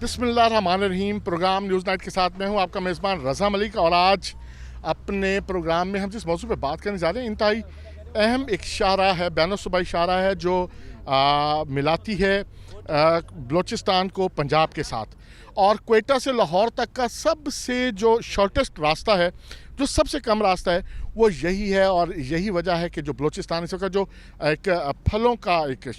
बिस्मिल्लाहिर्रहमानिर्रहीम। Programme news night के साथ मैं हूं आपका मेज़बान रज़ा मलिक और आज अपने प्रोग्राम में हम जिस मौजू पे बात करने जा रहे हैं इंतहाई अहम एक शाहराह है, बैनुल-सूबाई शाहराह है जो मिलाती है बलूचिस्तान को पंजाब के साथ और क्वेटा से लाहौर तक का सबसे जो शॉर्टेस्ट रास्ता है, जो सबसे कम रास्ता है वो यही है। और यही वजह है कि जो बलूचिस्तान इस वक्त जो एक फलों का एक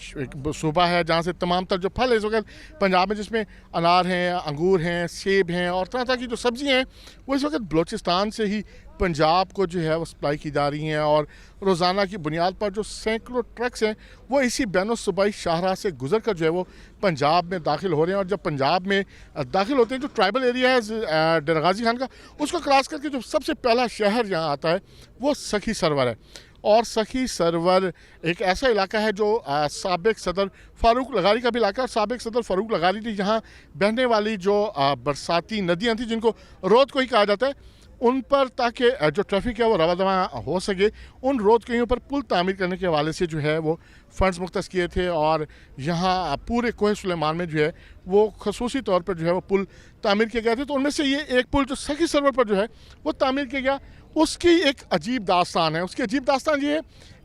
सूबा है जहाँ से तमाम तर जो फल है इस वक्त पंजाब में, जिसमें अनार हैं, अंगूर हैं, सेब हैं और तरह तरह की जो सब्ज़ियाँ हैं वो इस वक्त बलूचिस्तान से ही पंजाब को जो है वो सप्लाई की जा रही हैं। और रोज़ाना की बुनियाद पर जो सैकड़ों ट्रक्स हैं वो इसी बैनुल-सूबाई शाहराह से गुजर कर जो है वो पंजाब में दाखिल हो रहे हैं। और जब पंजाब में दाखिल होते हैं, जो ट्राइबल एरिया है डेरा गाजी खान का, उसको क्रॉस करके जो सबसे पहला शहर यहाँ आता है वो सखी सरवर है। और सखी सरवर एक ऐसा इलाका है जो साबिक सदर फ़ारूक लगारी का भी इलाका है। साबिक सदर फ़ारूक लगारी थी, यहाँ बहने वाली जो बरसाती नदियाँ थी जिनको रोद को ही कहा जाता है, उन पर ताकि जो ट्रैफिक है वो रवा दवा हो सके, उन रोड कहीं पर पुल तामीर करने के हवाले से जो है वो फ़ंड्स मुख्तस किए थे। और यहाँ पूरे कोह सुलेमान में जो है वो खसूसी तौर पर जो है वो पुल तामीर किए गए थे। तो उनमें से ये एक पुल जो सखी सरवर पर जो है वो तामीर किया गया, उसकी एक अजीब दास्तान है। उसकी अजीब दास्तान ये है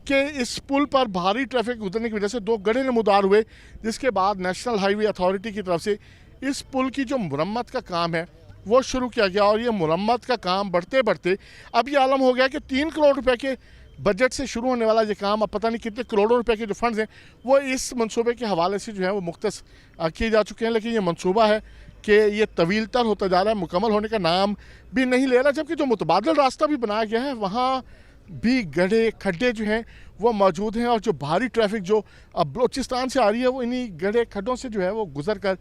कि इस पुल पर भारी ट्रैफिक गुजरने की वजह से दो गड्ढे नमूदार हुए, जिसके बाद नेशनल हाईवे अथॉरिटी की तरफ से इस पुल की जो मुरम्मत का काम है वो शुरू किया गया। और ये मुरम्मत का काम बढ़ते बढ़ते अब ये आलम हो गया कि 3 करोड़ रुपए के बजट से शुरू होने वाला ये काम अब पता नहीं कितने करोड़ों रुपए के जो फंड्स हैं वो इस मंसूबे के हवाले से जो है वो मुख्तस किए जा चुके हैं। लेकिन ये मंसूबा है कि ये तवील तर होता जा रहा है, मुकम्मल होने का नाम भी नहीं ले रहा। जबकि जो मुतबादल रास्ता भी बनाया गया है वहाँ भी गड्ढे खड्डे जो हैं वो मौजूद हैं। और जो भारी ट्रैफिक जो अब बलूचिस्तान से आ रही है वो इन्हीं गड्ढे खड्डों से जो है वो गुजर कर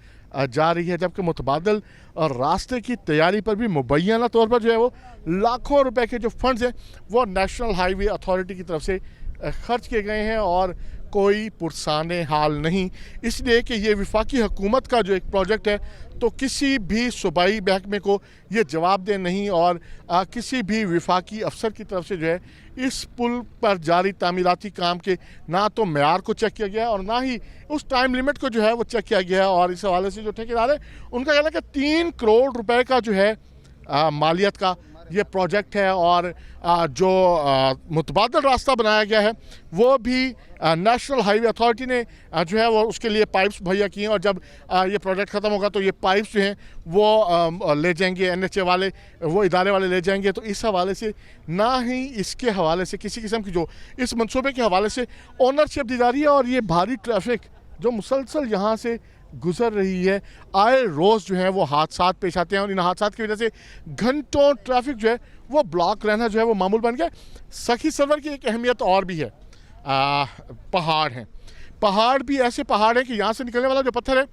जा रही है। जबकि मुतबादल और रास्ते की तैयारी पर भी मुबैना तौर पर जो है वो लाखों रुपए के जो फंड्स हैं वो नेशनल हाईवे अथॉरिटी की तरफ से खर्च किए गए हैं और कोई पुरसाने हाल नहीं, इसलिए कि ये वफाकी हुकूमत का जो एक प्रोजेक्ट है तो किसी भी सूबाई महकमे को ये जवाबदेह नहीं। और किसी भी वफाकी अफसर की तरफ से जो है इस पुल पर जारी तामीराती काम के ना तो मेयार को चेक किया गया और ना ही उस टाइम लिमिट को जो है वो चेक किया गया। और इस हवाले से जो ठेकेदार है उनका कहना है कि 3 करोड़ रुपए का जो है मालियत का ये प्रोजेक्ट है। और जो मुतबादल रास्ता बनाया गया है वो भी नेशनल हाईवे अथॉरिटी ने जो है वो उसके लिए पाइप्स मुहैया किए हैं। और जब ये प्रोजेक्ट ख़त्म होगा तो ये पाइप्स जो हैं वो ले जाएंगे NHA वाले, वो इदारे वाले ले जाएंगे। तो इस हवाले से ना ही इसके हवाले से किसी किस्म की जो इस मंसूबे के हवाले से ओनरशिप दी जा रही है। और ये भारी ट्रैफिक जो मुसलसल यहाँ से गुजर रही है, आए रोज़ जो है वो हादसा पेश आते हैं और इन हादसा की वजह से घंटों ट्रैफिक जो है वो ब्लॉक रहना जो है वो मामूल बन गया। सखी सरवर की एक अहमियत और भी है, पहाड़ हैं। पहाड़ भी ऐसे पहाड़ हैं कि यहाँ से निकलने वाला जो पत्थर है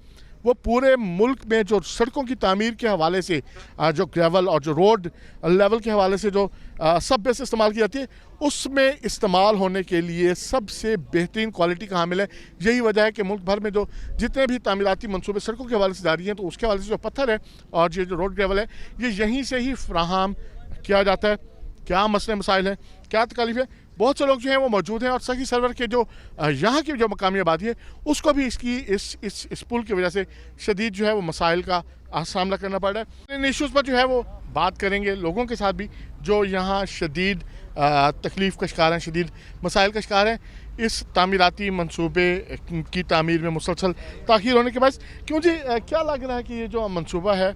वो पूरे मुल्क में जो सड़कों की तामीर के हवाले से जो ग्रेवल और जो रोड लेवल के हवाले से जो सब बेस इस्तेमाल की जाती है उसमें इस्तेमाल होने के लिए सबसे बेहतरीन क्वालिटी का हामिल है। यही वजह है कि मुल्क भर में जो जितने भी तामीराती मंसूबे सड़कों के हवाले से जारी हैं तो उसके हवाले से जो पत्थर है और ये जो रोड ग्रेवल है ये यहीं से ही फ्राहम किया जाता है। क्या मसले मसाइल हैं, क्या तकलीफ है, बहुत से लोग जो हैं वो मौजूद हैं। और सखी सरवर के जो यहाँ की जो मकामी आबादी है उसको भी इसकी इस पुल की वजह से शदीद जो है वो मसाइल का सामना करना पड़ रहा है। इन इशूज़ पर जो है वो बात करेंगे लोगों के साथ भी जो यहाँ शदीद तकलीफ़ का शिकार हैं, शदीद मसाइल का शिकार हैं इस तामीराती मंसूबे की तामीर में मुसलसल ताख़ीर होने के बाद। क्यों जी, क्या लग रहा है कि ये जो मंसूबा है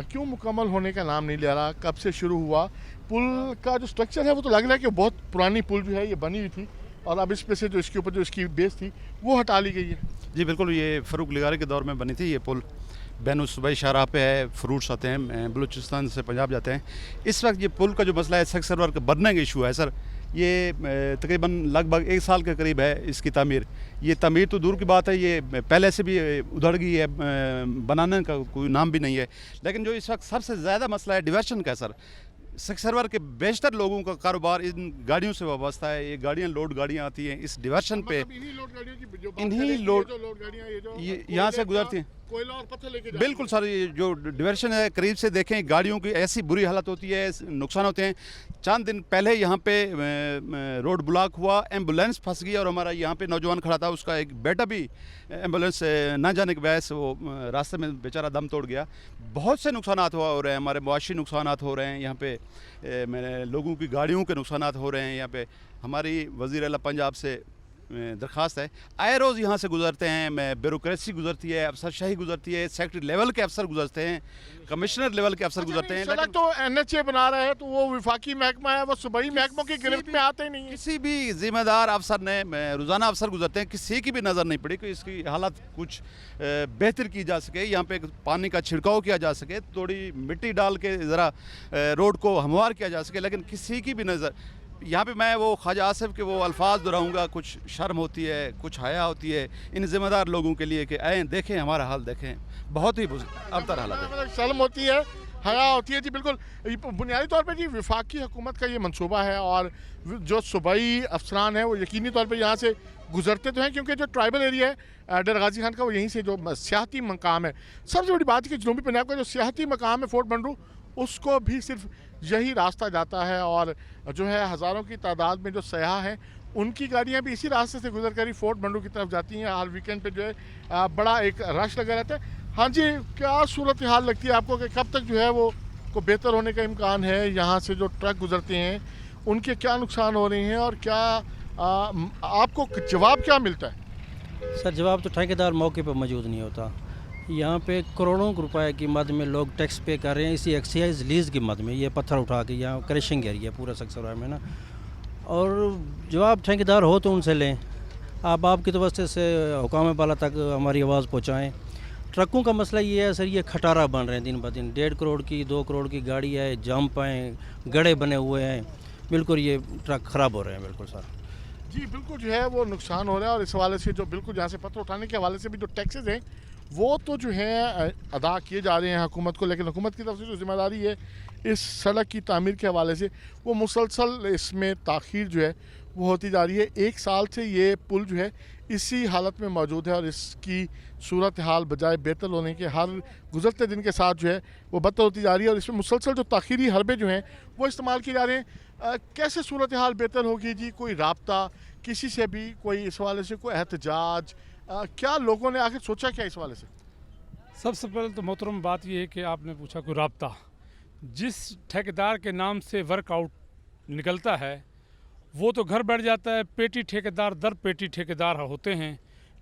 क्यों मुकम्मल होने का नाम नहीं ले रहा? कब से शुरू हुआ? पुल का जो स्ट्रक्चर है वो तो लग रहा है कि बहुत पुरानी पुल जो है ये बनी हुई थी और अब इस पे से जो इसके ऊपर जो इसकी बेस थी वो हटा ली गई है। जी बिल्कुल, ये फ़ारूक लगारी के दौर में बनी थी। ये पुल बैनुल-सूबाई शाहराह पे है, फ्रूट्स आते हैं बलूचिस्तान से पंजाब जाते हैं। इस वक्त ये पुल का जो मसला है सखी सरवर का बर्निंग इशू है सर, ये तकरीबन लगभग 1 साल के करीब है इसकी तामीर। ये तामीर तो दूर की बात है, ये पहले से भी उधड़ गई है, बनाने का कोई नाम भी नहीं है। लेकिन जो इस वक्त सबसे ज़्यादा मसला है डिवर्शन का सर, सखी सरवर के बेशतर लोगों का कारोबार इन गाड़ियों से वाबस्ता है। ये गाड़ियाँ लोड गाड़ियाँ आती हैं इस डिवर्शन पे, इन्हीं लोड यहाँ से गुजरती हैं। कोयला और पत्थर लेके जा बिल्कुल सर, ये जो डिवर्शन है करीब से देखें, गाड़ियों की ऐसी बुरी हालत होती है, नुकसान होते हैं। चंद दिन पहले यहाँ पे रोड ब्लॉक हुआ, एम्बुलेंस फंस गई और हमारा यहाँ पे नौजवान खड़ा था, उसका एक बेटा भी एम्बुलेंस ना जाने की वजह से वो रास्ते में बेचारा दम तोड़ गया। बहुत से नुकसानात हो रहे हैं, हमारे मुआशी नुकसानात हो रहे हैं यहाँ पे, लोगों की गाड़ियों के नुकसानात हो रहे हैं यहाँ पे। हमारी वज़ीर आला पंजाब से दरख्वास्त है, आए रोज़ यहाँ से गुजरते हैं, ब्यूरोक्रेसी गुजरती है, अफसरशाही गुजरती है, सेक्रेटरी लेवल के अफसर गुजरते हैं, कमिश्नर लेवल के अफसर गुजरते हैं। सड़क तो NHA बना रहा है, तो वो विफाकी महकमा है, वो सूबाई महकमों की गिरफ्त में आते ही नहीं है। किसी भी जिम्मेदार अफसर ने, रोज़ाना अफसर गुजरते हैं, किसी की भी नज़र नहीं पड़ी कि इसकी हालत कुछ बेहतर की जा सके, यहाँ पे पानी का छिड़काव किया जा सके, थोड़ी मिट्टी डाल के ज़रा रोड को हमवार किया जा सके, लेकिन किसी की भी नज़र। यहाँ पे मैं वो ख्वाजा आसिफ के वो अल्फाज दोहराऊंगा, कुछ शर्म होती है, कुछ हया होती है इन ज़िम्मेदार लोगों के लिए कि आए देखें हमारा हाल, देखें बहुत ही अबतर हालत है। शर्म होती है, हया होती है जी, बिल्कुल। बुनियादी तौर पे जी वफाकी हुकूमत का ये मंसूबा है, और जो सूबाई अफसरान हैं वो यकीनी तौर पे यहाँ से गुजरते तो हैं, क्योंकि जो ट्राइबल एरिया है डर गाजी खान का, वो यहीं से जो सियाहती मकाम है। सबसे बड़ी बात है कि जनूबी पंजाब का जो सियाहती मकाम है फोर्ट बंडरू, उसको भी सिर्फ यही रास्ता जाता है, और जो है हज़ारों की तादाद में जो सयाह हैं उनकी गाड़ियाँ भी इसी रास्ते से गुजर कर ही फोर्ट बंडरू की तरफ जाती हैं। हर वीकेंड पे जो है बड़ा एक रश लगा रहता है। हाँ जी, क्या सूरत हाल लगती है आपको कि कब तक जो है वो को बेहतर होने का इम्कान है? यहाँ से जो ट्रक गुजरते हैं उनके क्या नुकसान हो रहे हैं, और क्या आपको जवाब क्या मिलता है? सर जवाब तो ठेकेदार मौके पर मौजूद नहीं होता। यहाँ पे करोड़ों रुपए की मद में लोग टैक्स पे कर रहे हैं इसी एक्साइज लीज की मद में, ये पत्थर उठा के यहाँ क्रशिंग एरिया पूरा सक्सर में ना, और जवाब ठेकेदार हो तो उनसे लें। आप आपकी तो वस्ते से हुकाम बाला तक हमारी आवाज़ पहुँचाएँ। ट्रकों का मसला ये है सर, ये खटारा बन रहे हैं दिन ब दिन, 1.5 करोड़ की 2 करोड़ की गाड़ी है, जंप हैं, गड्ढे बने हुए हैं, बिल्कुल ये ट्रक ख़राब हो रहे हैं बिल्कुल सर। जी बिल्कुल, जो है वो नुकसान हो रहा है, और इस हवाले से जो बिल्कुल यहाँ से पत्थर उठाने के हवाले से भी जो टैक्सेस हैं वो तो जो है अदा किए जा रहे हैं हुकूमत को, लेकिन हुकूमत की तरफ से जो ज़िम्मेदारी है इस सड़क की तामीर के हवाले से, वो मुसलसल इसमें ताख़ीर जो है वो होती जा रही है। 1 साल से ये पुल जो है इसी हालत में मौजूद है, और इसकी सूरत हाल बजाय बेहतर होने के हर गुजरते दिन के साथ जो है वो बदतर होती जा रही है, और इसमें मुसलसल जो ताख़ीरी हरबे जो हैं वो इस्तेमाल किए जा रहे हैं। कैसे सूरत हाल बेहतर होगी जी? कोई राब्ता किसी से भी, कोई इस हवाले से कोई एहतजाज, क्या लोगों ने आखिर सोचा क्या इस वाले से? सबसे पहले तो मोहतरम बात यह है कि आपने पूछा कोई राब्ता, जिस ठेकेदार के नाम से वर्कआउट निकलता है वो तो घर बैठ जाता है। पेटी ठेकेदार दर पेटी ठेकेदार होते हैं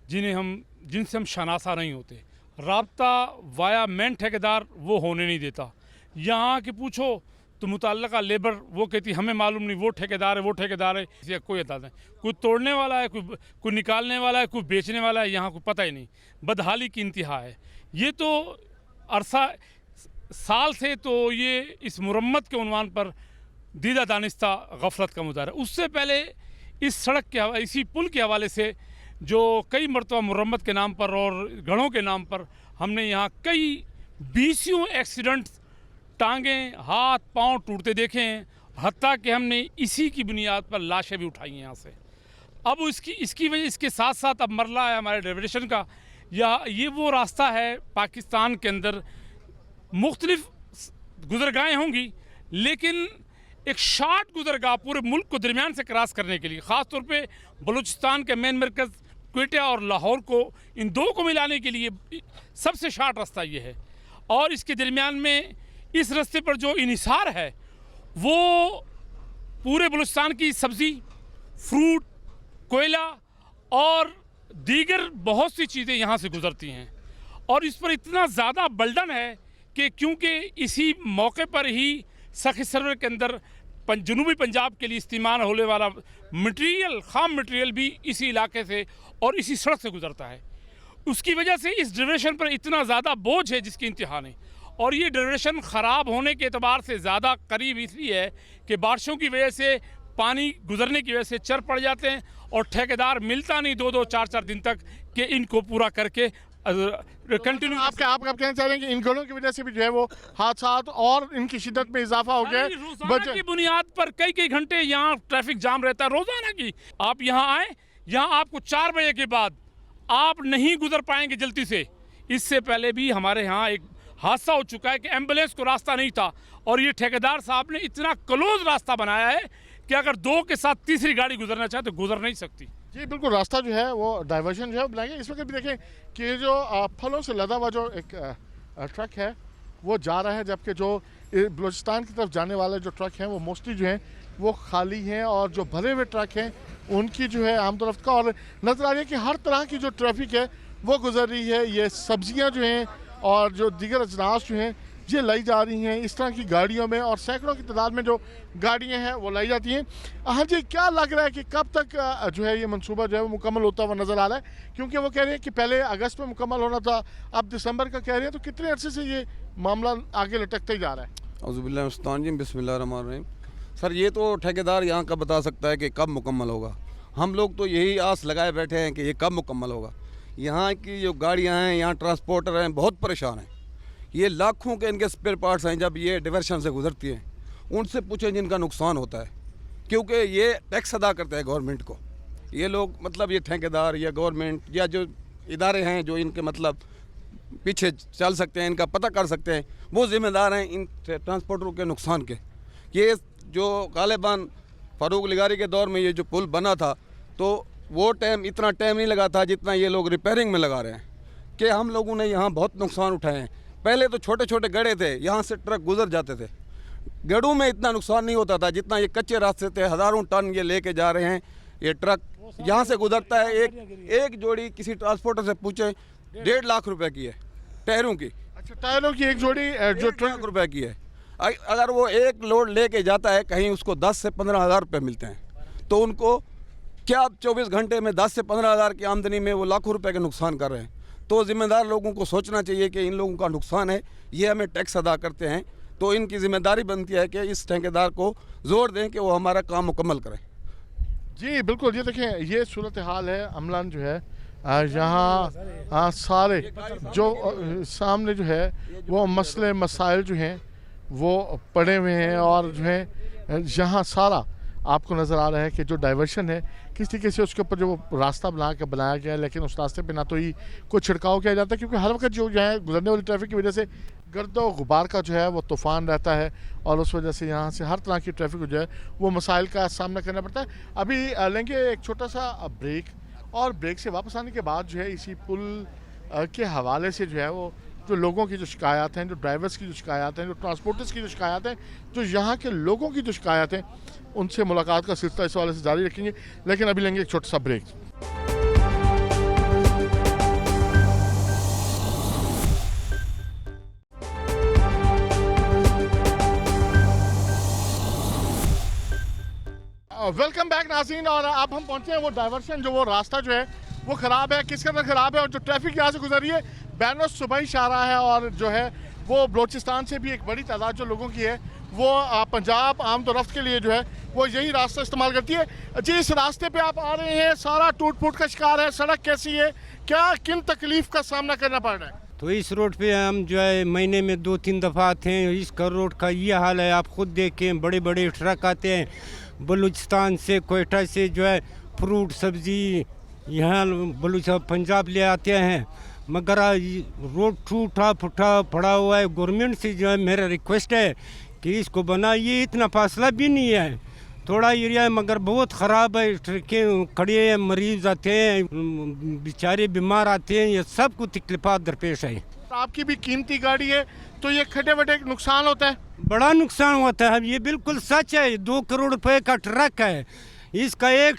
जिनसे हम शनासा नहीं होते। राब्ता वाया मेन ठेकेदार वो होने नहीं देता। यहाँ कि पूछो तो मुतल्लका लेबर वो कहती हमें मालूम नहीं, वो ठेकेदार है, वो ठेकेदार है, इसे कोई अता नहीं। कोई तोड़ने वाला है, कोई निकालने वाला है, कोई बेचने वाला है, यहाँ कोई पता ही नहीं। बदहाली की इंतहा है। ये तो अरसा साल से तो ये इस मुरम्मत के उन्वान पर दीदा दानिस्ता गफलत का मुजाहरा। उससे पहले इस सड़क के इसी पुल के हवाले से जो कई मरतबा मुरम्मत के नाम पर और गढ़ों के नाम पर हमने यहाँ कई 20 एक्सीडेंट्स, टांगें, हाथ पांव टूटते देखे हैं, हत्ता कि हमने इसी की बुनियाद पर लाशें भी उठाई हैं यहाँ से। अब इसकी वजह, इसके साथ साथ अब मरला है हमारे डेविडेशन का, या ये वो रास्ता है पाकिस्तान के अंदर मुख्तलिफ गुजरगाहें होंगी, लेकिन एक शार्ट गुजरगाह पूरे मुल्क को दरमियान से क्रॉस करने के लिए, ख़ास तौर पे बलूचिस्तान के मेन मरकज़ क्वेटा और लाहौर को, इन दो को मिलाने के लिए सबसे शार्ट रास्ता ये है। और इसके दरमियान में इस रास्ते पर जो इन्हिसार है वो पूरे बलूचिस्तान की सब्ज़ी, फ्रूट, कोयला और दीगर बहुत सी चीज़ें यहाँ से गुज़रती हैं। और इस पर इतना ज़्यादा बर्डन है कि क्योंकि इसी मौके पर ही सखी सर्वर के अंदर जनूबी पंजाब के लिए इस्तेमाल होने वाला मटेरियल, खाम मटेरियल भी इसी इलाके से और इसी सड़क से गुज़रता है। उसकी वजह से इस डेरिवेशन पर इतना ज़्यादा बोझ है जिसकी इंतहा नहीं। और ये डेरिवेशन ख़राब होने के एतबार से ज़्यादा करीब इसलिए है कि बारिशों की वजह से, पानी गुजरने की वजह से चर पड़ जाते हैं, और ठेकेदार मिलता नहीं 2-2, 4-4 दिन तक कि इनको पूरा करके कंटिन्यू। आप कहना चाह रहे हैं कि इन गढ़ों की वजह से भी जो है वो हादसात और इनकी शिद्दत में इजाफा हो गया। रोजाना की बुनियाद पर कई घंटे यहाँ ट्रैफिक जाम रहता है, रोजाना की। आप यहाँ आए, यहाँ आपको 4 बजे के बाद आप नहीं गुजर पाएंगे जल्दी से, इससे पहले भी हमारे यहाँ एक हादसा हो चुका है कि एम्बुलेंस को रास्ता नहीं था और ये ठेकेदार साहब ने इतना क्लोज रास्ता बनाया है कि अगर दो के साथ तीसरी गाड़ी गुजरना चाहे तो गुजर नहीं सकती। जी बिल्कुल, रास्ता जो है वो डाइवर्शन जो है वो बनाएंगे। इस वक्त भी देखें कि जो फलों से लदा हुआ जो एक ट्रक है वो जा रहा है, जबकि जो बलूचिस्तान की तरफ जाने वाले जो ट्रक हैं वो मोस्टली जो हैं वो खाली हैं और जो भरे हुए ट्रक हैं उनकी जो है आमदोरफ्त का और नज़र आ रही है कि हर तरह की जो ट्रैफिक है वो गुजर रही है। ये सब्जियां जो हैं और जो दीगर अजनास जो हैं ये लाई जा रही हैं इस तरह की गाड़ियों में, और सैकड़ों की तादाद में जो गाड़ियां हैं वो लाई जाती हैं। हाँ जी, क्या लग रहा है कि कब तक जो है ये मंसूबा जो है वो मुकम्मल होता हुआ नज़र आ रहा है? क्योंकि वो कह रहे हैं कि पहले अगस्त में मुकम्मल होना था, अब दिसंबर का कह रहे हैं, तो कितने अरसे से ये मामला आगे लटकता ही जा रहा है? औज़ुबिल्लाहि बिस्मिल्लाहिर्रहमानिर्रहीम। सर, ये तो ठेकेदार यहाँ का बता सकता है कि कब मुकम्मल होगा। हम लोग तो यही आस लगाए बैठे हैं कि ये कब मुकम्मल होगा। यहाँ की जो गाड़ियाँ हैं, यहाँ ट्रांसपोर्टर हैं, बहुत परेशान हैं। ये लाखों के इनके स्पेयर पार्ट्स हैं जब ये डिवर्शन से गुजरती हैं, उनसे पूछें जिनका नुकसान होता है, क्योंकि ये टैक्स अदा करते हैं गवर्नमेंट को। ये लोग मतलब ये ठेकेदार या गवर्नमेंट या जो इदारे हैं जो इनके मतलब पीछे चल सकते हैं, इनका पता कर सकते हैं, वो ज़िम्मेदार हैं इन ट्रांसपोर्टरों के नुकसान के। ये जो गालिबान फ़ारूक लिगारी के दौर में ये जो पुल बना था तो वो इतना टाइम नहीं लगा था जितना ये लोग रिपेयरिंग में लगा रहे हैं, कि हम लोगों ने यहाँ बहुत नुकसान उठाए हैं। पहले तो छोटे छोटे गड्ढे थे, यहाँ से ट्रक गुजर जाते थे, गड्ढों में इतना नुकसान नहीं होता था जितना ये कच्चे रास्ते थे। हज़ारों टन ये लेके जा रहे हैं, ये ट्रक यहाँ से गुजरता है। एक जोड़ी किसी ट्रांसपोर्टर से पूछे 1.5 लाख रुपए की है टायरों की। अच्छा, टायरों की एक जोड़ी जो 1 लाख रुपए की है। अगर वो एक लोड लेके जाता है कहीं, उसको 10 से 15 हज़ार रुपये मिलते हैं, तो उनको क्या 24 घंटे में 10 से 15 हज़ार की आमदनी में वो लाखों रुपए के नुकसान कर रहे हैं। तो ज़िम्मेदार लोगों को सोचना चाहिए कि इन लोगों का नुकसान है, ये हमें टैक्स अदा करते हैं, तो इनकी ज़िम्मेदारी बनती है कि इस ठेकेदार को ज़ोर दें कि वो हमारा काम मुकम्मल करें। जी बिल्कुल, ये देखें ये सूरत हाल है अमलान जो है यहाँ सारे जो सामने जो है वो मसले मसाइल जो हैं वो पड़े हुए हैं, और जो है यहाँ सारा आपको नज़र आ रहा है कि जो डाइवर्शन है किस तरीके से उसके ऊपर जो रास्ता बनाया गया है, लेकिन उस रास्ते पे ना तो ही कोई छिड़काव किया जाता है, क्योंकि हर वक्त जो है गुजरने वाली ट्रैफिक की वजह से गर्द और गुबार का जो है वो तूफ़ान रहता है, और उस वजह से यहाँ से हर तरह की ट्रैफिक को जो है वो मसाइल का सामना करना पड़ता है। अभी लेंगे एक छोटा सा ब्रेक, और ब्रेक से वापस आने के बाद जो है इसी पुल के हवाले से जो है वो जो लोगों की जो शिकायत हैं, जो ड्राइवर्स की जो शिकायत हैं, जो ट्रांसपोर्टर्स की जो शिकायत हैं, जो यहाँ के लोगों की जो शिकायत हैं, उनसे मुलाकात का सिलसिला इस वाले से जारी रखेंगे। लेकिन अभी लेंगे एक छोटा सा ब्रेक। वेलकम बैक नाज़रीन, और अब हम पहुँचे हैं वो डाइवर्शन जो वो रास्ता जो है वो ख़राब है। किस कदर ख़राब है, और जो ट्रैफिक यहाँ से गुजर रही है बैनो सुबह शाहराह है, और जो है वो बलूचिस्तान से भी एक बड़ी तादाद जो लोगों की है वो पंजाब आमदोरफ्त के लिए जो है वो यही रास्ता इस्तेमाल करती है। जी, इस रास्ते पे आप आ रहे हैं, सारा टूट फूट का शिकार है, सड़क कैसी है, क्या किन तकलीफ का सामना करना पड़ रहा है? तो इस रोड पे हम जो है महीने में 2-3 दफ़ा आते हैं। इस रोड का ये हाल है, आप खुद देखें, बड़े बड़े ट्रक आते हैं बलूचिस्तान से, कोयटा से, जो है फ्रूट सब्ज़ी यहाँ बलूचिस्तान पंजाब ले आते हैं, मगर रोड टूटा फूटा पड़ा हुआ है। गवर्नमेंट से जो है मेरा रिक्वेस्ट है कि इसको बनाइए, इतना फासला भी नहीं है, थोड़ा एरिया है मगर बहुत ख़राब है। ट्रकें खड़ी हैं, मरीज़ आते हैं, बेचारे बीमार आते हैं, ये सब कुछ तकलीफ़ात दरपेश है। आपकी भी कीमती गाड़ी है तो ये खड्डे वड्डे नुकसान होता है, बड़ा नुकसान होता है। ये बिल्कुल सच है। 2 करोड़ रुपए का ट्रक है, इसका एक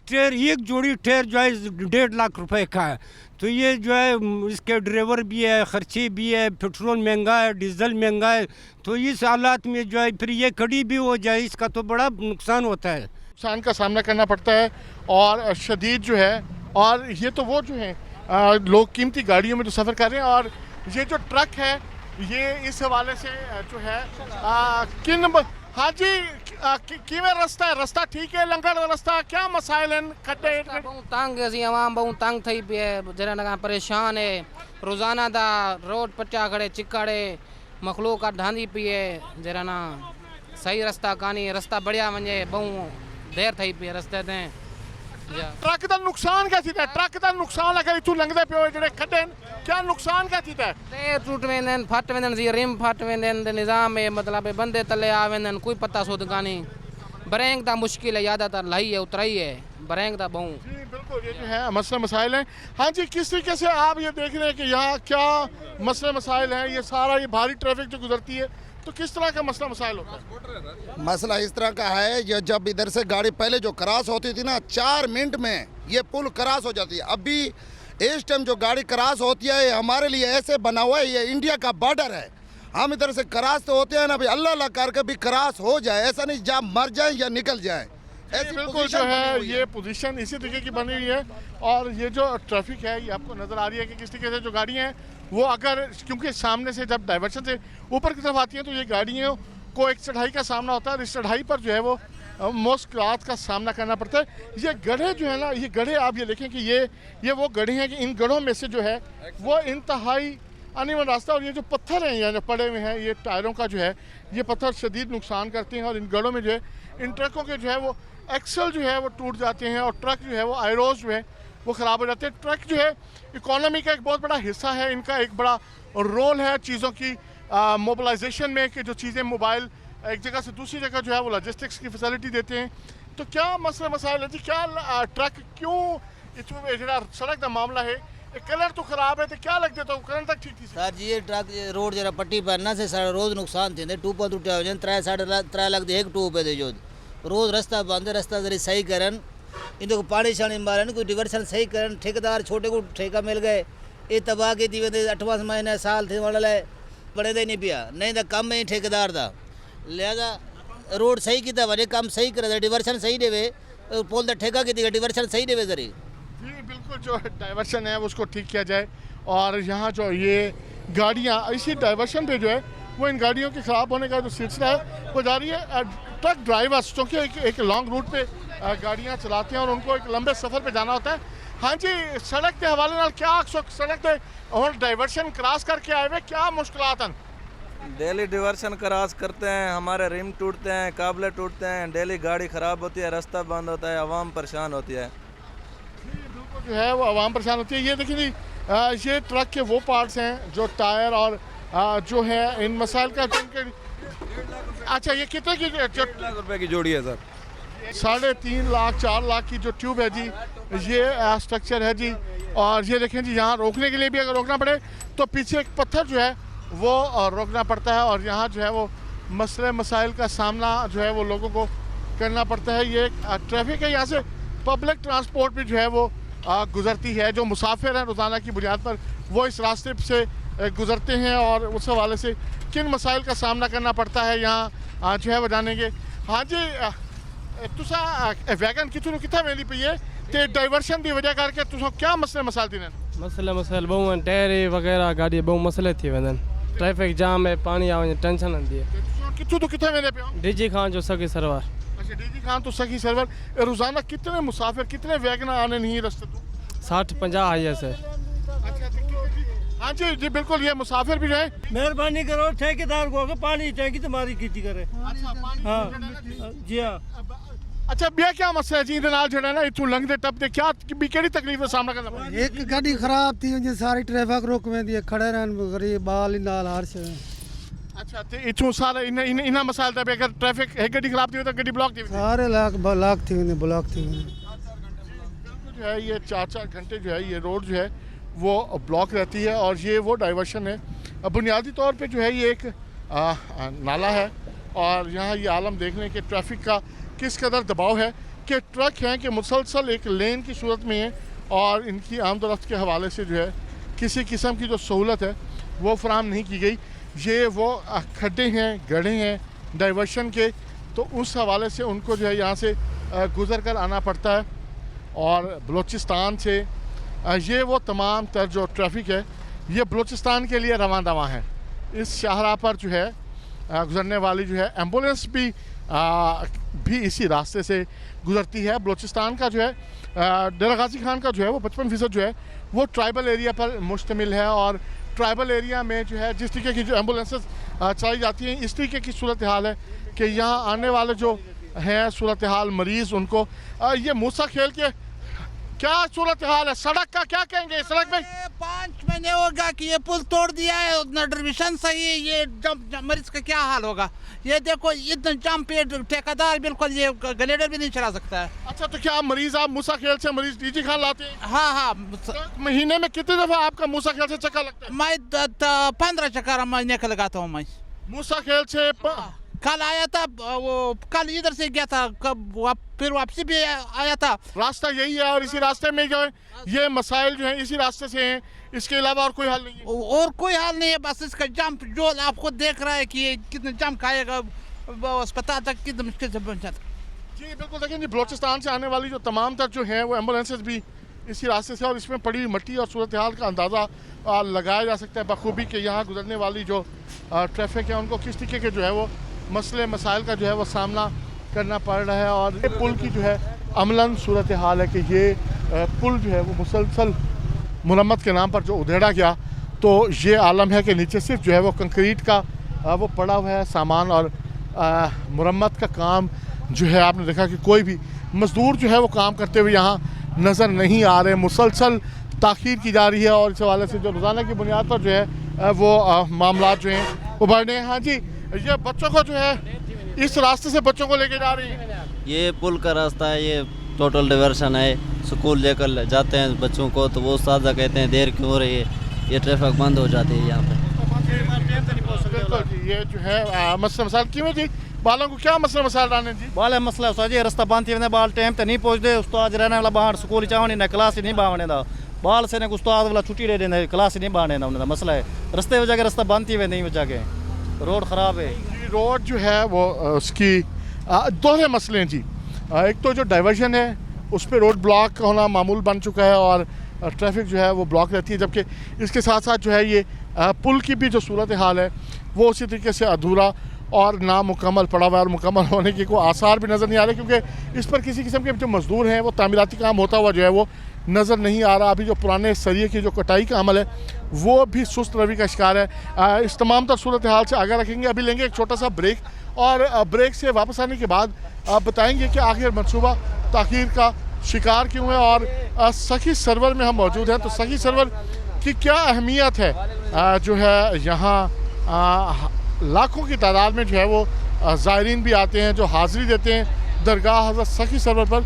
जोड़ी टायर जो है 1.5 लाख रुपए का है। तो ये जो है इसके ड्राइवर भी है, खर्चे भी है, पेट्रोल महंगा है, डीजल महंगा है। तो इस हालात में जो है फिर ये खड़ी भी हो जाए, इसका तो बड़ा नुकसान होता है। नुकसान का सामना करना पड़ता है और शदीद जो है। और ये तो वो जो है लोग कीमती गाड़ियों में जो सफ़र कर रहे हैं, और ये जो ट्रक है ये इस हवाले से जो है हाँ जी, किवें रास्ता ठीक है, लंगड़ रास्ता क्या मसाइल हैं? खड्डे बहुत तंग असी आवाम बहुत तंग थी पी है, जरा परेशान है। रोज़ाना दा रोड पट्टा खड़े चिकड़े मखलूक ढांदी पी है, जरा ना सही रास्ता कानी, रास्ता बढ़िया वञे, बहु देर थी पी रस्ते ते। ट्रक का नुकसान क्या थींदा ट्रक का नुकसान अगर इतू लंघदे पियो जेडे खड्डे क्या नुकसान क्या थींदा टायर टूट वेंदन फट वेंदन जी रिम फट वेंदन ते निज़ाम है मतलब बंदे तले आ वेंदन कोई पता सुध कान्हे ब्रेक दा मुश्किल है ज़्यादातर लही है उतराई है ब्रेक दा बहु जी बिल्कुल ये जो है मसले मसाइल हैं हाँ जी किस तरीके से आप ये देख रहे हैं कि यहाँ क्या मसले मसाइल हैं ये सारा ये भारी ट्रैफिक जो गुजरती है तो किस तरह का मसला मसाइल होता है मसला इस तरह का है ये जब इधर से गाड़ी पहले जो क्रॉस होती थी ना 4 मिनट में ये पुल क्रॉस हो जाती है। अभी इस टाइम जो गाड़ी क्रॉस होती है ये हमारे लिए ऐसे बना हुआ है ये इंडिया का बॉर्डर है। हम इधर से क्रॉस तो होते हैं ना भाई अल्लाह अल्लाह करके भी क्रॉस हो जाए ऐसा नहीं जहाँ मर जाए या निकल जाए ऐसी बिल्कुल जो है ये पोजीशन इसी तरीके की बनी हुई है और ये जो ट्रैफिक है ये आपको नज़र आ रही है कि किस तरीके से जो गाड़ियाँ हैं वो अगर क्योंकि सामने से जब डाइवर्शन से ऊपर की तरफ आती हैं तो ये गाड़ियों को एक चढ़ाई का सामना होता है और इस चढ़ाई पर जो है वो मुश्किलात का सामना करना पड़ता है। ये गड्ढे जो है ना ये गड्ढे आप ये देखें कि ये वो गड्ढे हैं कि इन गड्ढों में से जो है वो इंतहाई अनइवन रास्ता और ये जो पत्थर हैं यहाँ पड़े हुए हैं ये टायरों का जो है ये पत्थर शदीद नुकसान करते हैं और इन गड्ढों में जो है इन ट्रकों के जो है वो एक्सल जो है वो टूट जाते हैं और ट्रक जो है वो आयरोज जो है वो ख़राब हो जाते हैं। ट्रक जो है इकोनॉमी का एक बहुत बड़ा हिस्सा है इनका एक बड़ा रोल है चीज़ों की मोबिलाइजेशन में कि जो चीज़ें मोबाइल एक जगह से दूसरी जगह जो है वो लॉजिस्टिक्स की फैसिलिटी देते हैं। तो क्या मसला मसाइल है जी क्या ट्रक क्यों इतना जो सड़क का मामला है कलर तो खराब है तो क्या लगता है तो कलर तक ठीक थी सर जी ये ट्रक रोड जरा पट्टी पर ना से सारा रोज नुकसान थे टूप टूटे हो जाए 3.5 लाख एक टूप है जो रोज रास्ता बंद रास्ता जरी सही करन इनको पानी शानी मारन कोई डिवर्सन सही करन ठेकेदार छोटे को ठेका मिल गए ये तबाह की थी 8वां महीने साल थे वाला बड़े दे नहीं पिया नहीं तो कम में ही ठेकेदार था लिहाजा रोड सही किया वजह काम सही करे डिवर्सन सही देवे पोल ठेका की थी डिवर्सन सही देवे जरी जी बिल्कुल जो डाइवर्शन है उसको ठीक किया जाए और यहाँ जो ये गाड़ियाँ इसी डाइवर्शन पे जो है वो इन गाड़ियों के ख़राब होने का जो सिलसिला है वो जारी है। ट्रक ड्राइवर्स क्योंकि एक लॉन्ग रूट पे गाड़ियाँ चलाते हैं और उनको एक लंबे सफ़र पे जाना होता है। हाँ जी सड़क के हवाले नाल क्या सड़क पे और डाइवर्शन क्रॉस करके आए हुए क्या मुश्किलात हैं डेली डिवर्शन क्रॉस करते हैं हमारे रिम टूटते हैं काबले टूटते हैं डेली गाड़ी ख़राब होती है रास्ता बंद होता है आवाम परेशान होती है जो है वो आवाम परेशान होती है। ये देखिए जी ये ट्रक के वो पार्ट्स हैं जो टायर और जो है इन मसाइल का अच्छा ये कितने की 1.5 लाख रुपए की जोड़ी है सर 3.5 लाख 4 लाख की जो ट्यूब है जी ये स्ट्रक्चर है जी और ये देखें जी यहाँ रोकने के लिए भी अगर रोकना पड़े तो पीछे एक पत्थर जो है वो रोकना पड़ता है और यहाँ जो है वो मसले मसाइल का सामना जो है वो लोगों को करना पड़ता है। ये ट्रैफिक है यहाँ से पब्लिक ट्रांसपोर्ट भी जो है वो गुज़रती है जो मुसाफिर हैं रोज़ाना की बुनियाद पर वो इस रास्ते से गुज़रते हैं और उस हवाले से किन मसाइल का सामना करना पड़ता है यहाँ जो है वो जानेंगे। हाँ जी तुसा वैगन कितना वेली पई है ते डाइवर्शन की वजह करके तुसा क्या मसले मसाइल थी मसले मसाइल बहु आहिनि टायर वग़ैरह गाॾी बहु मसइले थी वेंदा आहिनि ट्रैफिक जाम है पानी आ वञे टेंशन हूंदी आहे किथों तो किथे वेंदे पियो डीजी खान जो सगी सरवर अच्छा डीजी खान तो सगी सरवर रोज़ाना कितने मुसाफिर कितने वैगन आने नहीं रास्ते तो 60-50 आई है सर हाँ जी जी बिल्कुल ये मुसाफिर भी जो है मेहरबानी करो ठेकेदार को पानी टैंकी तुम्हारी की करे हाँ जी हाँ अच्छा बिया क्या मसला है जी इहदे नाल जेड़ा ना इथों लंघदे टपदे क्या भी केड़ी तकलीफ दा सामना करना पड़दा एक गाड़ी खराब थी वंजे सारी ट्रैफिक रोक वेंदी है खड़े रहन गरीब बाल नाल हर शे अच्छा ते इथों सारा इन मसाइल दा अगर ट्रैफिक एक गाड़ी खराब थी तो गाड़ी ब्लॉक थी सारे लाख थी वेंदे ब्लॉक थी वेंदे जो है ये 4-4 घंटे जो है ये रोड जो है वो ब्लॉक रहती है और ये वो डाइवर्शन है बुनियादी तौर पे जो है ये एक नाला है और यहाँ ये आलम देख लें कि ट्रैफिक का किस कदर दबाव है कि ट्रक हैं कि मुसलसल एक लेन की सूरत में है और इनकी आमदोरफ्त के हवाले से जो है किसी किस्म की जो सहूलत है वो फराहम नहीं की गई। ये वो खड्डे हैं गड्ढे हैं डाइवर्शन के तो उस हवाले से उनको जो है यहाँ से गुज़र कर आना पड़ता है और बलूचिस्तान से ये वो तमाम तर जो ट्रैफिक है ये बलूचिस्तान के लिए रवां दवां है। इस शाहराह पर जो है गुज़रने वाली जो है एम्बुलेंस भी इसी रास्ते से गुज़रती है। बलूचिस्तान का जो है डेरा गाजी खान का जो है वो 55% जो है वो ट्राइबल एरिया पर मुश्तमिल है और ट्राइबल एरिया में जो है जिस तरीके की जो एम्बुलेंसेस चलाई जाती हैं इस तरीके की सूरत हाल है कि यहाँ आने वाले जो हैं सूरत हाल मरीज़ उनको ये मूसा खेल के क्या सूरत हाल है सड़क का, क्या कहेंगे सड़क में? 5 महीने होगा कि ये पुल तोड़ दिया है, उतना डिविजन सही है, ये मरीज का क्या हाल होगा? ये देखो इतना जाम पे ठेकेदार बिल्कुल ये ग्लेडर भी नहीं चला सकता है। अच्छा, तो क्या मरीज आप मूसा खेल से मरीज डीजी खान लाते हैं? हाँ, महीने में कितनी दफा आपका मूसा खेल से चक्कर लगता है? मैं 15 चक्कर महीने का लगाता हूँ मैं मूसा खेल से। कल आया था वो, कल इधर से गया था, कब फिर वापसी भी आया था। रास्ता यही है और इसी रास्ते में जो है ये मसाइल जो है इसी रास्ते से हैं, इसके अलावा और कोई हाल नहीं है? और कोई हाल नहीं है, बस इसका जाम जो आप खुद देख रहा है कि ये कितना जाम खाएगा, अस्पताल तक कितना मुश्किल से पहुँचाता। जी बिल्कुल, देखिए जी, बलोचिस्तान से आने वाली जो तमाम तक जो हैं वो एम्बुलेंसेज भी इसी रास्ते से, और इसमें पड़ी हुई मट्टी और सूरत हाल का अंदाज़ा लगाया जा सकता है बखूबी कि यहाँ गुजरने वाली जो ट्रैफिक है उनको किस तरीके के जो है वो मसले मसाइल का जो है वो सामना करना पड़ रहा है। और ये पुल की जो है अमलन सूरत हाल है कि ये पुल जो है वो मुसलसल मुरम्मत के नाम पर जो उधेड़ा गया, तो ये आलम है कि नीचे सिर्फ जो है वो कंक्रीट का वो पड़ा हुआ है सामान, और मुरम्मत का काम जो है आपने देखा कि कोई भी मज़दूर जो है वो काम करते हुए यहाँ नज़र नहीं आ रहे, मुसलसल ताख़ीर की जा रही है। और इस हवाले से जो रोज़ाना की बुनियाद पर जो है वो मामला जो हैं वो बढ़ रहे हैं। हाँ जी, ये बच्चों को जो है इस रास्ते से बच्चों को लेके जा रही है। ये पुल का रास्ता है, ये टोटल डाइवर्शन है, स्कूल लेकर जाते हैं बच्चों को, तो वो सादा कहते हैं देर क्यों हो रही है, ये ट्रैफिक बंद हो जाती है यहाँ पे। बिल्कुल जी, ये जो है मसला मसाइल क्यों जी, बालों को क्या मसला मसाइल डालने जी? बाल मसला उस्ताद जी रास्ता बंद थी बाल टाइम ते नहीं पहुंचते, उस्ताद रहने वाला बाहर स्कूल चावनी ना क्लास नहीं बावने दा, बाल से ने उस्ताद वाला छुट्टी दे देने क्लास नहीं बावने दा, उन्हें मसला है रास्ते वजह के रास्ता बंद थी नहीं वजह के रोड ख़राब है। रोड जो है वो उसकी दोहरे मसले हैं जी। एक तो जो डाइवर्जन है उस पर रोड ब्लॉक होना मामूल बन चुका है और ट्रैफिक जो है वो ब्लॉक रहती है, जबकि इसके साथ साथ जो है ये पुल की भी जो सूरत हाल है वो उसी तरीके से अधूरा और नामुकम्मल पड़ा हुआ है, और मुकम्मल होने के कोई आसार भी नज़र नहीं आ रहे, क्योंकि इस पर किसी किस्म के जो मज़दूर हैं वो तामीराती काम होता हुआ जो है वो नज़र नहीं आ रहा। अभी जो पुराने सरिये की जो कटाई का अमल है वो भी सुस्त रवि का शिकार है। इस तमाम तर सूरत हाल से आगे रखेंगे, अभी लेंगे एक छोटा सा ब्रेक, और ब्रेक से वापस आने के बाद बताएंगे कि आखिर मनसूबा ताख़ीर का शिकार क्यों है। और सखी सरवर में हम मौजूद हैं, तो सखी सरवर की क्या अहमियत है जो है यहाँ लाखों की तादाद में जो है वो ज़ायरीन भी आते हैं जो हाज़िरी देते हैं दरगाह हज़रत सखी सरवर पर।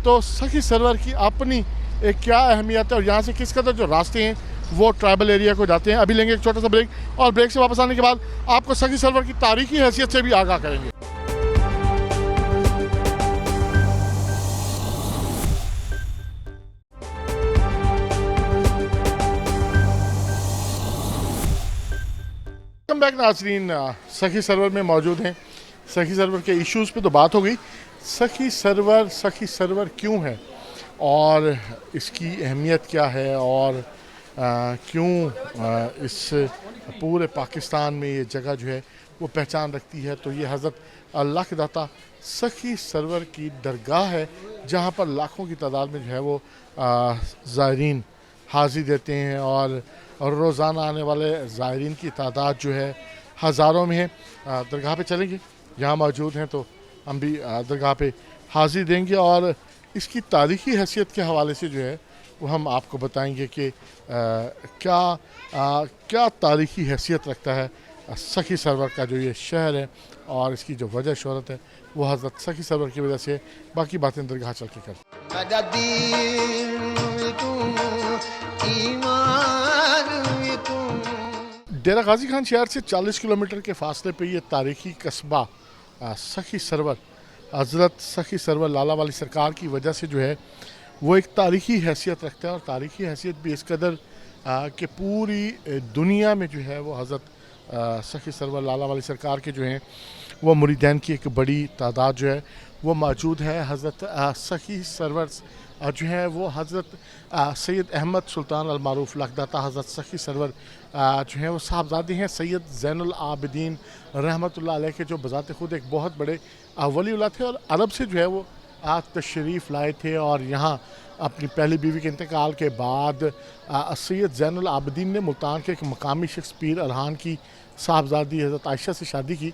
तो सखी सरवर की अपनी एक क्या अहमियत है और यहाँ से किस कदर जो रास्ते हैं वो ट्राइबल एरिया को जाते हैं। अभी लेंगे एक छोटा सा ब्रेक, और ब्रेक से वापस आने के बाद आपको सखी सरवर की तारीखी हैसियत से भी आगाह करेंगे। वेलकम बैक नाज़रीन, सखी सरवर में मौजूद हैं। सखी सरवर के इश्यूज़ पे तो बात हो गई, सखी सरवर क्यों है और इसकी अहमियत क्या है, और क्यों इस पूरे पाकिस्तान में ये जगह जो है वो पहचान रखती है। तो ये हज़रत अल्लाह के दाता सखी सरवर की दरगाह है, जहाँ पर लाखों की तादाद में जो है वो ज़ायरीन हाज़िरी देते हैं, और रोज़ाना आने वाले ज़ायरीन की तादाद जो है हज़ारों में है। दरगाह पे चलेंगे, यहाँ मौजूद हैं तो हम भी दरगाह पे हाज़िरी देंगे, और इसकी तारीख़ी हैसियत के हवाले से जो है वो हम आपको बताएंगे कि क्या तारीख़ी हैसियत रखता है सखी सरवर का जो ये शहर है, और इसकी जो वजह शोहरत है वो हज़रत सखी सरवर की वजह से। बाकी बातें दरगाह चल के करते। डेरा गाजी खान शहर से 40 किलोमीटर के फासले पे ये तारीख़ी कस्बा सखी सरवर हज़रत सखी सरवर लाला वाली सरकार की वजह से जो है वो एक तारीख़ी हैसियत रखता है, और तारीख़ी हैसियत भी इस कदर कि पूरी दुनिया में जो है वो हज़रत सखी सरवर लाला वाली सरकार के जो हैं वो मुरीदैन की एक बड़ी तादाद जो है वो मौजूद है। हज़रत सखी सरवर जो है वो हज़रत सैयद अहमद सुल्तान अल मारूफ लखदाता हज़रत सखी सरवर जो है वो साहबजादे हैं सैयद ज़ैनुल आबिदीन रहमतुल्लाह अलैह के, जो बज़ात ख़ुद एक बहुत बड़े वलीउल्लाह थे, और अरब से जो है वो तशरीफ़ लाए थे, और यहाँ अपनी पहली बीवी के इंतकाल के बाद सैयद ज़ैनुल आबिदीन ने मुल्तान के एक मकामी शख्स पीर अरहान की साहबजादी हज़रत आयशा से शादी की,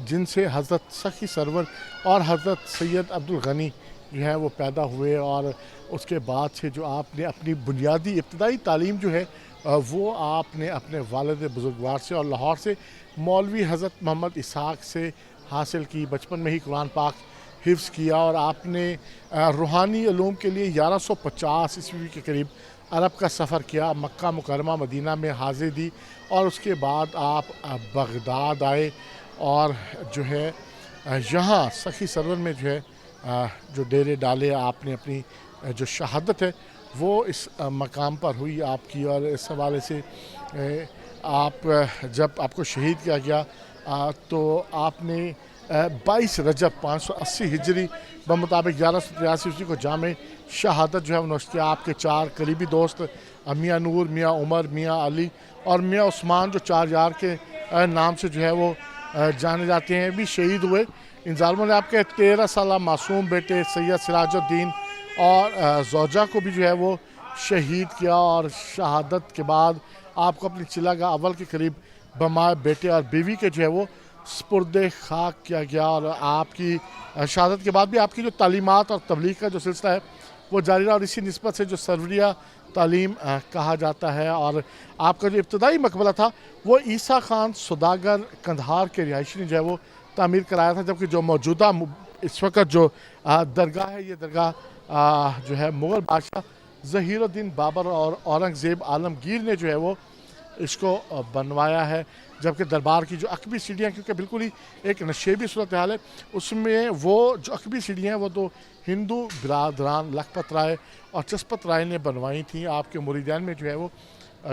जिनसे हज़रत सखी सरवर और हज़रत सैयद अब्दुल गनी जो है वो पैदा हुए, और उसके बाद से जो आपने अपनी बुनियादी इब्तदाई तालीम जो है वो आपने अपने वालिद बुजुर्गवार से और लाहौर से मौलवी हज़रत मोहम्मद इसहाक़ से हासिल की। बचपन में ही कुरान पाक हिफ्ज़ किया और आपने रूहानी उलूम के लिए 1150 ईस्वी के करीब अरब का सफ़र किया, मक्का मुकरमा मदीना में हाज़िरी दी और उसके बाद आप बगदाद आए और जो है यहाँ सखी सरवर में जो है जो डेरे डाले आपने। अपनी जो शहादत है वो इस मकाम पर हुई आपकी। और इस हवाले से आप जब आपको शहीद किया गया तो आपने 22 रजब 580 हिजरी बमुताबिक 1183 ईस्वी को जामे शहादत जो है वो नोश किया। आपके 4 करीबी दोस्त मियाँ नूर, मियाँ उमर, मियाँ अली और मियाँ उस्मान जो 4 यार के नाम से जो है वो जाने जाते हैं भी शहीद हुए। इन ज़ालिमों ने आपके 13 साला मासूम बेटे सैयद सिराजुद्दीन और ज़ौजा को भी जो है वो शहीद किया और शहादत के बाद आपको अपनी चिलागाह अव्वल के करीब बमाए बेटे और बीवी के जो है वो स्पुर्दे खाक किया गया। और आपकी शहादत के बाद भी आपकी जो तालीमात और तबलीग का जो सिलसिला है वो जारी रहा और इसी निस्बत से जो सरवरिया तालीम कहा जाता है। और आपका जो इब्तदाई मकबरा था वो ईसा खान सौदागर कंधार के रिहायशी ने जो है वो तामीर कराया था, जबकि जो मौजूदा इस वक्त जो दरगाह है ये दरगाह जो है मुग़ल बादशाह ज़हीरुद्दीन बाबर और औरंगज़ेब आलमगीर ने जो है वो इसको बनवाया है। जबकि दरबार की जो अकबी सीढ़ियाँ, क्योंकि बिल्कुल ही एक नशेबी सूरत हाल है, उसमें वो जो अकबी सीढ़ियाँ हैं वो तो हिंदू बिरादरान लखपत राय और चस्पत राय ने बनवाई थी। आपके मुरीदान में जो है वो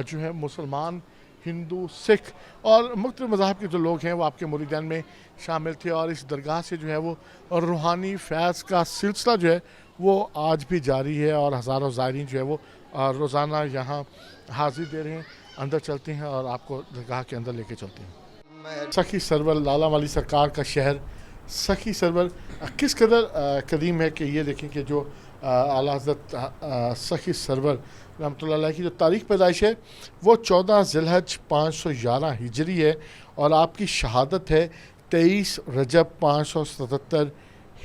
जो है मुसलमान, हिंदू, सिख और मुख्तलिफ मज़ाहब के जो लोग हैं वो आपके मुरीदान में शामिल थे। और इस दरगाह से जो है वो रूहानी फैज़ का सिलसिला जो है वो आज भी जारी है और हज़ारों ज़ायरीन जो है वो रोज़ाना यहाँ हाज़िर दे रहे हैं। अंदर चलते हैं और आपको दरगाह के अंदर लेके चलते हैं। सखी सरवर लाला वाली सरकार का शहर सखी सरवर किस कदर कदीम है कि ये देखें कि जो आला हज़रत सखी सरवर रहमतुल्लाह अलैह की जो तारीख़ पैदाइश है वो 14 ज़िलहज 511 हिजरी है और आपकी शहादत है 23 रजब 577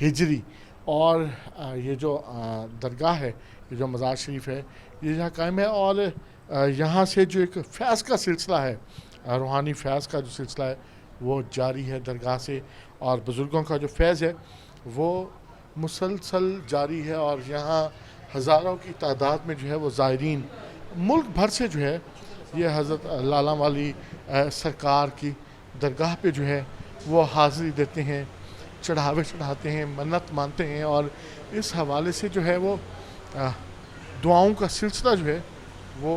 हिजरी। और ये जो दरगाह है, ये जो मज़ार शरीफ है, ये यहाँ कायम है और यहाँ से जो एक फैज़ का सिलसिला है, रूहानी फैज़ का जो सिलसिला है वो जारी है दरगाह से। और बुज़ुर्गों का जो फैज़ है वो मुसलसल जारी है और यहाँ हज़ारों की तादाद में जो है वो ज़ायरीन मुल्क भर से जो है ये हज़रत लाला वाली सरकार की दरगाह पे जो है वो हाज़िरी देते हैं, चढ़ावे चढ़ाते हैं, मन्नत मानते हैं और इस हवाले से जो है वो दुआओं का सिलसिला जो है वो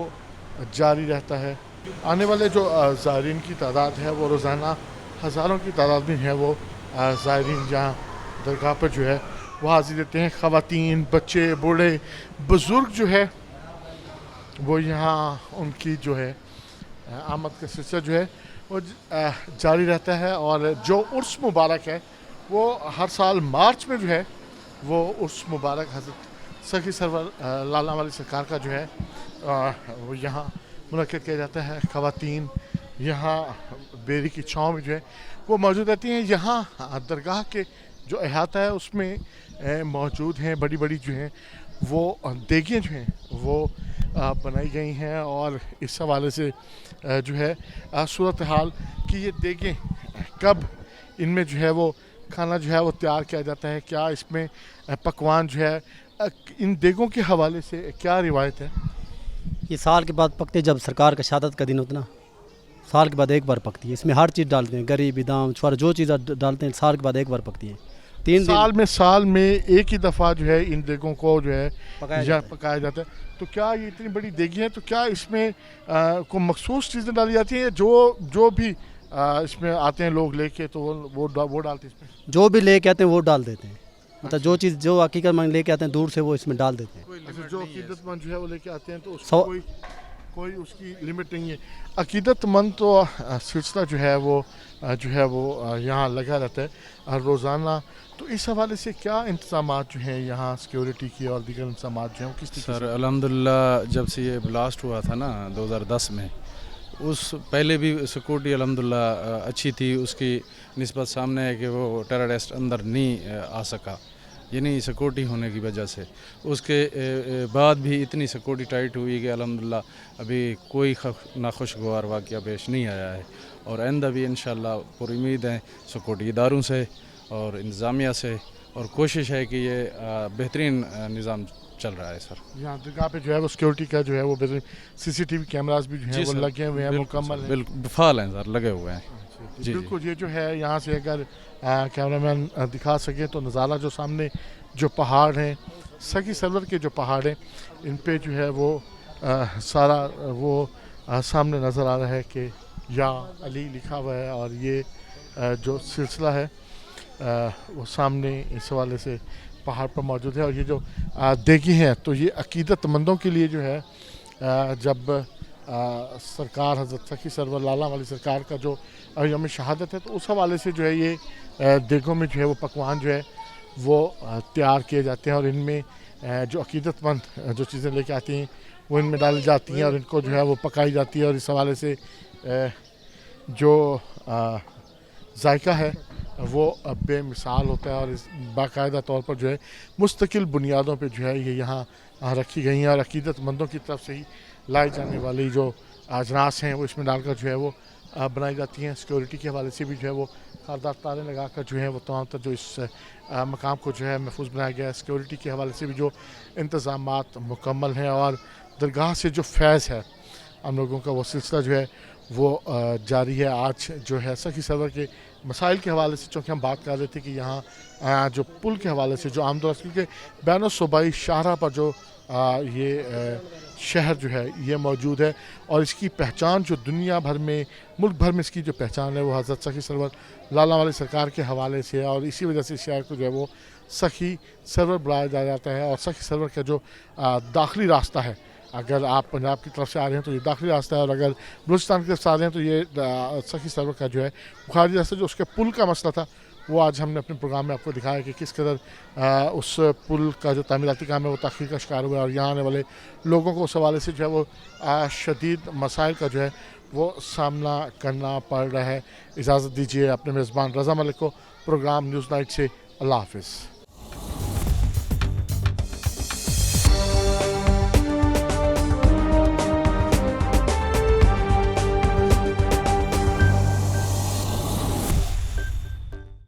जारी रहता है। आने वाले जो ज़ायरीन की तादाद है वो रोज़ाना हज़ारों की तादाद में है वो ज़ायरीन जहाँ दरगाह पर जो है वो हाज़िर देते हैं। ख़वातीन, बच्चे, बूढ़े, बुज़ुर्ग जो है वो यहाँ उनकी जो है आमद का सिलसिला जो है वो जारी रहता है। और जो उर्स मुबारक है वो हर साल मार्च में जो है वो उर्स मुबारक हज़रत सखी सरवर लाला वाली सरकार का जो है वो यहाँ मुनक़्क़िद किया जाता है। ख़वातीन यहाँ बेरी की छाँव में जो है वो मौजूद रहती हैं। यहाँ दरगाह के जो अहाता है उसमें मौजूद हैं बड़ी बड़ी जो हैं वो देगें जो हैं वो बनाई गई हैं और इस हवाले से जो है सूरत हाल कि ये देगें कब इनमें जो है वो खाना जो है वो तैयार किया जाता है, क्या इसमें पकवान जो है, इन देगों के हवाले से क्या रिवायत है? ये साल के बाद पकते, जब सरकार का शहादत का दिन होता ना, साल के बाद एक बार पकती है। इसमें हर चीज़ डालते हैं, गरीब, दाम, छुआरा, जो चीज़ डालते हैं साल के बाद एक बार पकती है। 3 साल में एक ही दफ़ा जो है इन देगों को जो है पकाया जाता है। तो क्या ये इतनी बड़ी देगी है तो क्या इसमें को मखसूस चीज़ें डाली जाती हैं? जो भी इसमें आते हैं लोग लेके तो वो डालते हैं इसमें? जो भी लेके आते हैं वो डाल देते हैं, मतलब जो चीज़ जो हकीकतमंद लेके आते हैं दूर से वो इसमें डाल देते हैं। जो अकीदतमंद जो है वो लेके आते हैं तो उसको कोई उसकी लिमिट नहीं है। अकीदतमंद तो सिलसिला जो है वो यहाँ लगा रहता है रोज़ाना। तो इस हवाले से क्या इंतज़ामात जो हैं यहाँ सिक्योरिटी की और दीगर इंतज़ामात जो हैं किस तरीके से? सर अल्हम्दुलिल्लाह जब से ये ब्लास्ट हुआ था ना 2010 में, उस पहले भी सिक्योरिटी अल्हम्दुलिल्लाह अच्छी थी, उसकी निस्बत सामने है कि वो टेररिस्ट अंदर नहीं आ सका। यानी सिक्योरिटी होने की वजह से। उसके बाद भी इतनी सिक्योरिटी टाइट हुई कि अल्हम्दुलिल्लाह अभी कोई नाखुशगवार वाक़या पेश नहीं आया है, और आइंदा भी इंशाअल्लाह पूरी उम्मीद है सिक्योरिटी इदारों से और इंतज़ामिया से, और कोशिश है कि ये बेहतरीन निज़ाम चल रहा है सर। यहाँ दरगाह पे जो है वो सिक्योरिटी का जो है वो CCTV कैमरास भी जो है वो लगे हुए हैं, मुकम्मल हैं, बिल्कुल फाल हैं सर, लगे हुए हैं जी। बिल्कुल ये जो है यहाँ से अगर कैमरामैन दिखा सके तो नज़ारा जो सामने जो पहाड़ हैं, सखी सरवर के जो पहाड़ हैं, इन पे जो है वो सारा वो सामने नज़र आ रहा है कि या अली लिखा हुआ है, और ये जो सिलसिला है वो सामने इस हवाले से पहाड़ पर मौजूद है। और ये जो देगी हैं तो ये अकीदतमंदों के लिए जो है जब सरकार हज़रत सखी सरवर लाला वाली सरकार का जो यौम शहादत है तो उस हवाले से जो है ये देगों में जो है वो पकवान जो है वो तैयार किए जाते हैं, और इनमें जो अकीदतमंद जो चीज़ें लेके आती हैं वो इनमें डाली जाती हैं और इनको जो है वो पकाई जाती है। और इस हवाले से जो जायका है वो बेमिसाल होता है, और इस बाकायदा तौर पर जो है मुस्तकिल बुनियादों पे जो है ये यहाँ रखी गई हैं, और अकीदतमंदों की तरफ से ही लाई जाने वाली जो अजनास हैं वो इसमें डालकर जो है वो बनाई जाती हैं। सिक्योरिटी के हवाले से भी जो है वो खारदार तारे लगा कर जो है वो तमाम तर जो इस मकाम को जो है महफूज बनाया गया है। सिक्योरिटी के हवाले से भी जो इंतज़ामात मुकम्मल हैं, और दरगाह से जो फैज़ है हम लोगों का वो सिलसिला जो है वो जारी है। आज जो है सखी सरवर के मसाइल के हवाले से चूँकि हम बात कर रहे थे कि यहाँ जो पुल के हवाले से जो आमदोरफ्त, क्योंकि बैन सूबाई शाहरा पर जो ये शहर जो है ये मौजूद है, और इसकी पहचान जो दुनिया भर में, मुल्क भर में इसकी जो पहचान है वो हज़रत सखी सरवर लाला वाली सरकार के हवाले से है, और इसी वजह से इस शहर को जो है वो सखी सरवर बुलाया जाता है। और सखी सरवर का जो दाखिली रास्ता है, अगर आप पंजाब की तरफ से आ रहे हैं तो ये दाखिली रास्ता है, और अगर बलूचिस्तान की तरफ से आ रहे हैं तो ये सखी सरवर का जो है बुखारी रास्ता, जो उसके पुल का मसला था वो आज हमने अपने प्रोग्राम में आपको दिखाया कि किस कदर उस पुल का जो तामीराती काम है वो तख़ीर का शिकार हुआ है, और यहाँ आने वाले लोगों को उस हवाले से जो है वो शदीद मसाइल का जो है वो सामना करना पड़ रहा है। इजाज़त दीजिए अपने मेज़बान रज़ा मलिक को प्रोग्राम न्यूज़ नाइट से। अल्लाह हाफ़िज़।